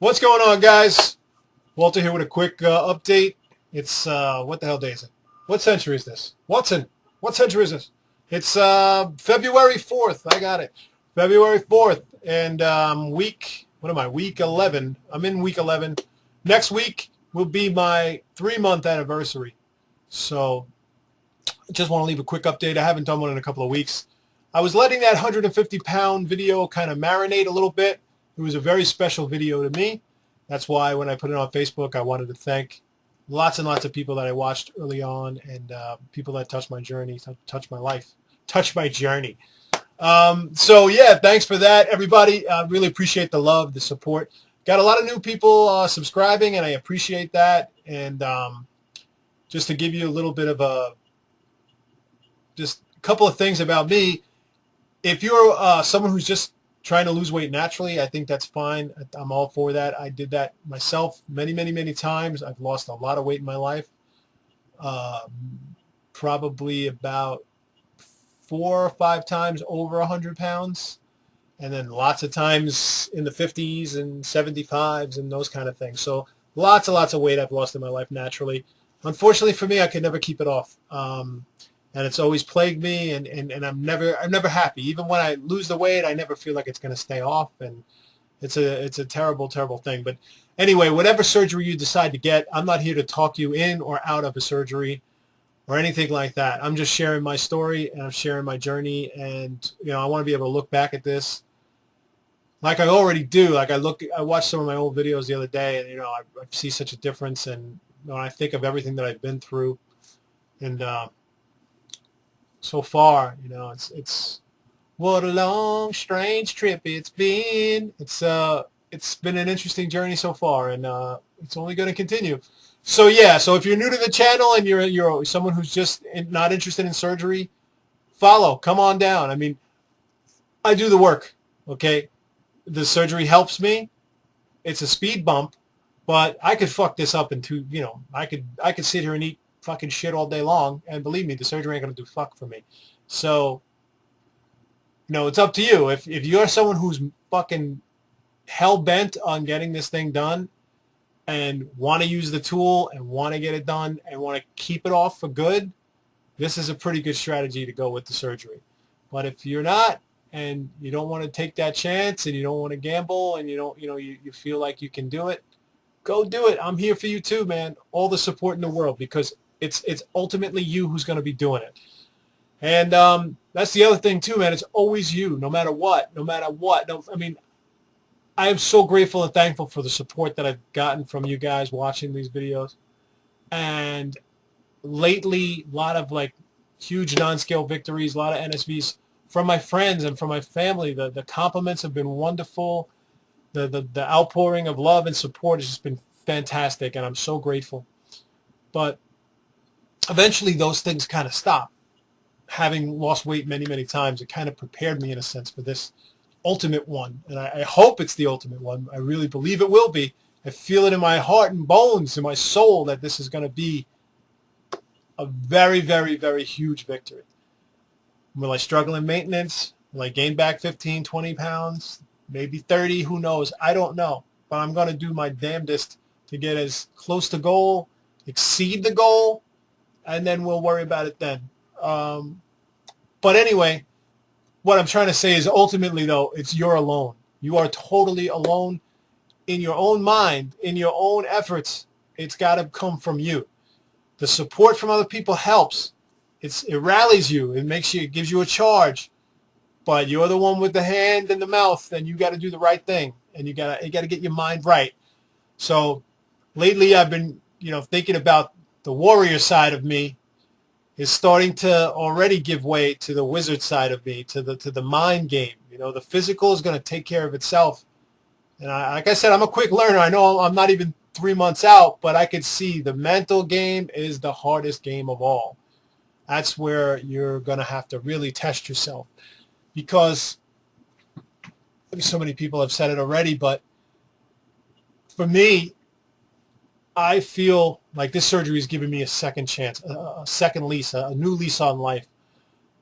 What's going on, guys? Walter here with a quick update. It's, what the hell day is it? What century is this? Watson, what century is this? It's February 4th. I got it. February 4th. And what am I, week 11. I'm in week 11. Next week will be my 3-month anniversary. So I just want to leave a quick update. I haven't done one in a couple of weeks. I was letting that 150-pound video kind of marinate a little bit. It was a very special video to me. That's why when I put it on Facebook, I wanted to thank lots and lots of people that I watched early on and people that touched my journey, touched my life, touched my journey. So, yeah, thanks for that, everybody. I really appreciate the love, the support. Got a lot of new people subscribing, and I appreciate that. And just to give you a little bit of just a couple of things about me, if you're someone who's just trying to lose weight naturally, I think that's fine. I'm all for that. I did that myself many, many, many times. I've lost a lot of weight in my life, probably about 4 or 5 times over 100 pounds, and then lots of times in the 50s and 75s and those kind of things. So lots and lots of weight I've lost in my life naturally. Unfortunately for me, I could never keep it off. And it's always plagued me, and I'm never happy. Even when I lose the weight, I never feel like it's going to stay off, and it's a terrible, terrible thing. But anyway, whatever surgery you decide to get, I'm not here to talk you in or out of a surgery or anything like that. I'm just sharing my story, and I'm sharing my journey, and I want to be able to look back at this like I already do. Like I watched some of my old videos the other day, and I see such a difference, and when I think of everything that I've been through, and so far, it's what a long, strange trip it's been. It's been an interesting journey so far, and it's only going to continue. So yeah, so if you're new to the channel and you're someone who's just not interested in surgery, come on down. I mean, I do the work. Okay, the surgery helps me. It's a speed bump, but I could fuck this up into I could sit here and eat fucking shit all day long, and believe me, the surgery ain't gonna do fuck for me. So, it's up to you. If you're someone who's fucking hell-bent on getting this thing done and want to use the tool and want to get it done and want to keep it off for good, this is a pretty good strategy to go with the surgery. But if you're not, and you don't want to take that chance, and you don't want to gamble, and you feel like you can do it, go do it. I'm here for you too, man. All the support in the world, because it's ultimately you who's going to be doing it. And that's the other thing too, man. It's always you, no matter what. No matter what. I mean, I am so grateful and thankful for the support that I've gotten from you guys watching these videos. And lately, a lot of huge non-scale victories, a lot of NSVs from my friends and from my family. The compliments have been wonderful. The outpouring of love and support has just been fantastic, and I'm so grateful. But eventually those things kind of stop. Having lost weight many, many times, it kind of prepared me in a sense for this ultimate one. And I hope it's the ultimate one. I really believe it will be. I feel it in my heart and bones, in my soul, that this is going to be a very, very, very huge victory. Will I struggle in maintenance? Will I gain back 15, 20 pounds? Maybe 30, who knows? I don't know. But I'm going to do my damnedest to get as close to goal, exceed the goal, and then we'll worry about it then. But anyway, what I'm trying to say is ultimately, though, you're alone. You are totally alone in your own mind, in your own efforts. It's got to come from you. The support from other people helps. It rallies you. It gives you a charge. But you're the one with the hand and the mouth, and you got to do the right thing, and you got to get your mind right. So lately, I've been thinking about the warrior side of me is starting to already give way to the wizard side of me, to the mind game. The physical is going to take care of itself. And like I said, I'm a quick learner. I know I'm not even 3 months out, but I can see the mental game is the hardest game of all. That's where you're going to have to really test yourself, because so many people have said it already, but for me, I feel like this surgery is giving me a second chance, a second lease, a new lease on life.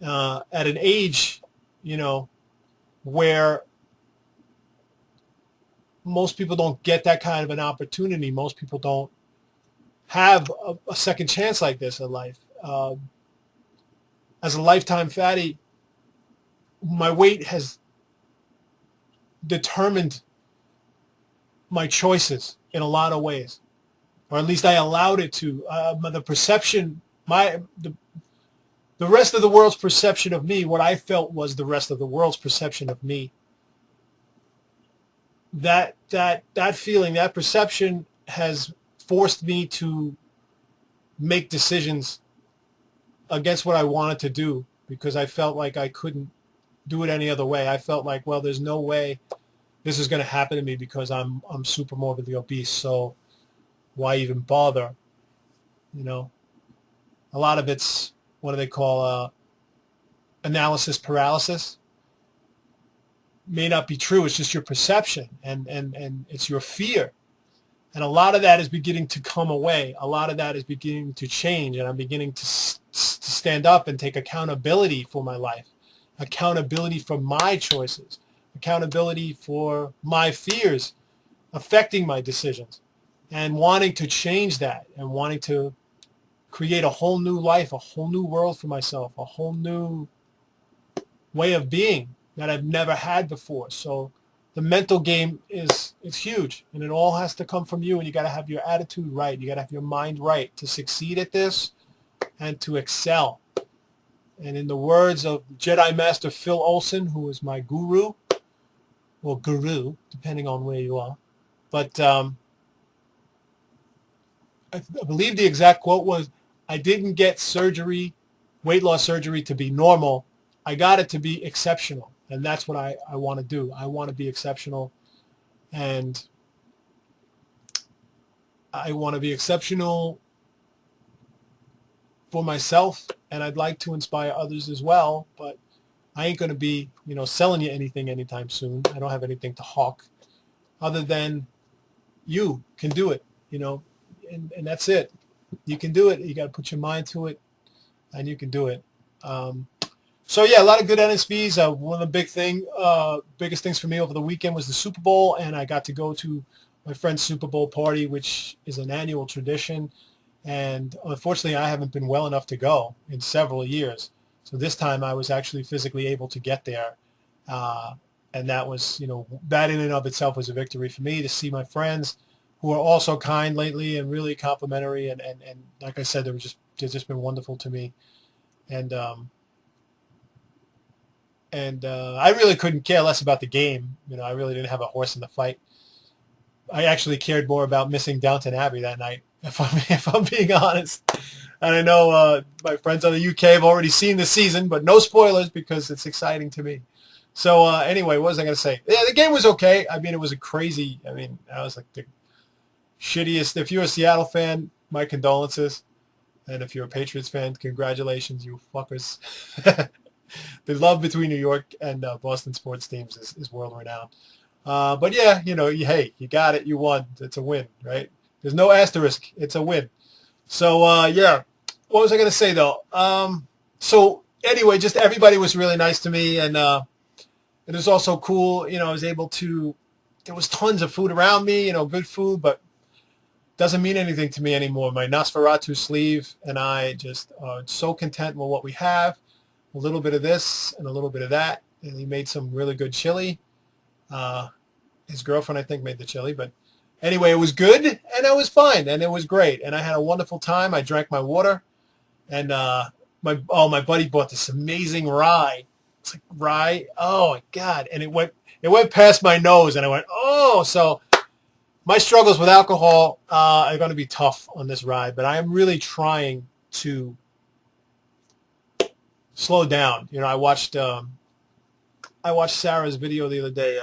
At an age, where most people don't get that kind of an opportunity. Most people don't have a second chance like this in life. As a lifetime fatty, my weight has determined my choices in a lot of ways, or at least I allowed it to. The perception, the rest of the world's perception of me, what I felt was the rest of the world's perception of me. That feeling, that perception has forced me to make decisions against what I wanted to do, because I felt like I couldn't do it any other way. I felt like, well, there's no way this is going to happen to me because I'm super morbidly obese, so why even bother? You know, a lot of it's, what do they call, analysis paralysis. May not be true. It's just your perception, and it's your fear. And a lot of that is beginning to come away. A lot of that is beginning to change, and I'm beginning to stand up and take accountability for my life, accountability for my choices, accountability for my fears affecting my decisions, and wanting to change that, and wanting to create a whole new life, a whole new world for myself, a whole new way of being that I've never had before. So the mental game is huge, and it all has to come from you, and you got to have your attitude right. You got to have your mind right to succeed at this and to excel. And in the words of Jedi Master Phil Olson, who is my guru, or guru, depending on where you are, but I believe the exact quote was, I didn't get surgery, weight loss surgery, to be normal. I got it to be exceptional. And that's what I want to do. I want to be exceptional. And I want to be exceptional for myself. And I'd like to inspire others as well. But I ain't going to be, selling you anything anytime soon. I don't have anything to hawk other than you can do it, and that's it. You can do it. You got to put your mind to it, and you can do it. So yeah, a lot of good NSVs. One of the biggest things for me over the weekend was the Super Bowl, and I got to go to my friend's Super Bowl party, which is an annual tradition. And unfortunately, I haven't been well enough to go in several years. So this time I was actually physically able to get there. And that was, that in and of itself was a victory for me, to see my friends who are also kind lately and really complimentary. And like I said, they've just been wonderful to me. And I really couldn't care less about the game. I really didn't have a horse in the fight. I actually cared more about missing Downton Abbey that night, if I'm being honest. And I know my friends on the UK have already seen the season, but no spoilers because it's exciting to me. So anyway, what was I going to say? Yeah, the game was okay. I mean, it was I was like the shittiest. If you're a Seattle fan, my condolences. And if you're a Patriots fan, congratulations, you fuckers. The love between New York and Boston sports teams is world-renowned. But yeah, hey, you got it. You won. It's a win, right? There's no asterisk. It's a win. So, yeah. What was I going to say, though? So, anyway, just everybody was really nice to me. And it was also cool. I was able to – there was tons of food around me, good food, but doesn't mean anything to me anymore. My Nosferatu sleeve and I just are so content with what we have. A little bit of this and a little bit of that. And he made some really good chili. His girlfriend, I think, made the chili. But anyway, it was good, and I was fine, and it was great. And I had a wonderful time. I drank my water. And my buddy bought this amazing rye. It's like rye. Oh, my God. And it went past my nose, and I went, oh. So my struggles with alcohol are going to be tough on this ride. But I am really trying to slow down. I watched Sarah's video the other day.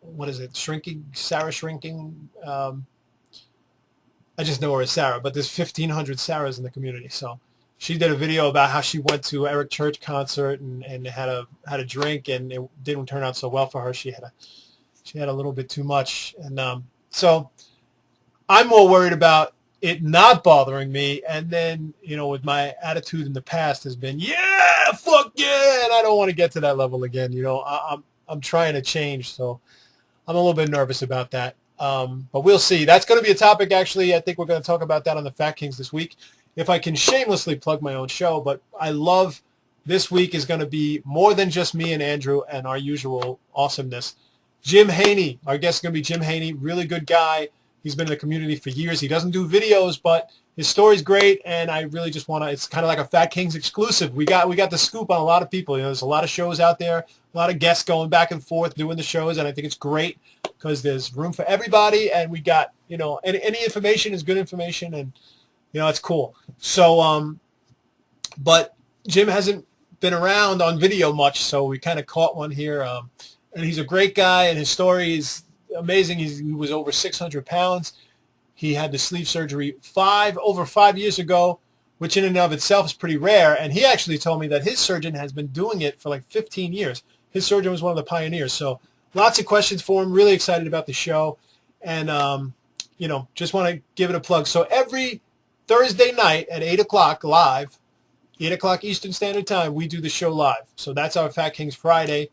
What is it? Sarah shrinking. I just know her as Sarah, but there's 1,500 Sarahs in the community. So she did a video about how she went to Eric Church concert and had a drink, and it didn't turn out so well for her. She had a little bit too much, and so I'm more worried about it not bothering me. And then with my attitude in the past has been, yeah, fuck yeah, and I don't want to get to that level again. I'm trying to change, so I'm a little bit nervous about that. But we'll see. That's going to be a topic, actually. I think we're going to talk about that on the Fat Kings this week, if I can shamelessly plug my own show. But I love this week is going to be more than just me and Andrew and our usual awesomeness. Jim Haney, our guest is going to be Jim Haney, really good guy. He's been in the community for years. He doesn't do videos, but his story's great, and I really just want to, it's kind of like a Fat Kings exclusive. We got the scoop on a lot of people. You know, there's a lot of shows out there, a lot of guests going back and forth doing the shows, and I think it's great because there's room for everybody, and we got, you know, any information is good information, and, you know, it's cool. So, but Jim hasn't been around on video much, so we kind of caught one here. And he's a great guy, and his story is amazing. He was over 600 pounds. He had the sleeve surgery over 5 years ago, which in and of itself is pretty rare. And he actually told me that his surgeon has been doing it for like 15 years. His surgeon was one of the pioneers. So lots of questions for him. Really excited about the show. And, you know, just want to give it a plug. So every Thursday night at 8 o'clock live, 8 o'clock Eastern Standard Time, we do the show live. So that's our Fat Kings Friday,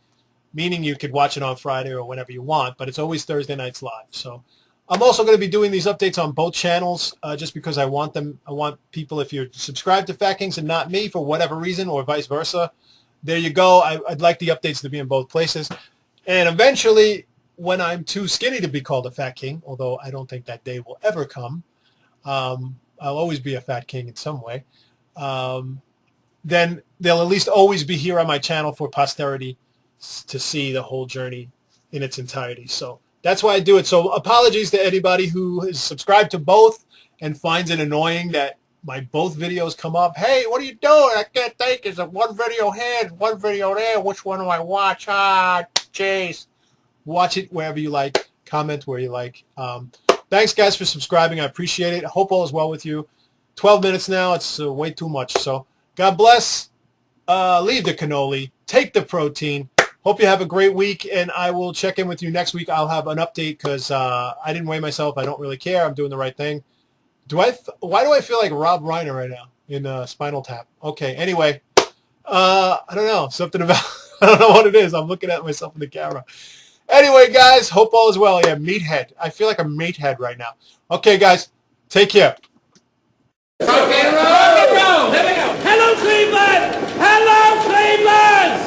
meaning you could watch it on Friday or whenever you want, but it's always Thursday nights live. So I'm also going to be doing these updates on both channels just because I want people, if you're subscribed to Fat Kings and not me for whatever reason, or vice versa, there you go. I'd like the updates to be in both places. And eventually, when I'm too skinny to be called a Fat King, although I don't think that day will ever come, I'll always be a Fat King in some way, then they'll at least always be here on my channel for posterity to see the whole journey in its entirety. So that's why I do it. So apologies to anybody who is subscribed to both and finds it annoying that my both videos come up. Hey, what are you doing? I can't think. Is it one video here, one video there? Which one do I watch? Jeez. Watch it wherever you like. Comment where you like. Thanks, guys, for subscribing. I appreciate it. I hope all is well with you. 12 minutes now. It's way too much. So God bless. Leave the cannoli. Take the protein. Hope you have a great week, and I will check in with you next week. I'll have an update because I didn't weigh myself. I don't really care. I'm doing the right thing. Why do I feel like Rob Reiner right now in Spinal Tap? Okay, anyway, I don't know. Something about, I don't know what it is. I'm looking at myself in the camera. Anyway, guys, hope all is well. Yeah, meathead. I feel like a meathead right now. Okay, guys, take care. Rock and roll! Rock and roll! Here we go. Hello, Cleveland! Hello, Cleveland!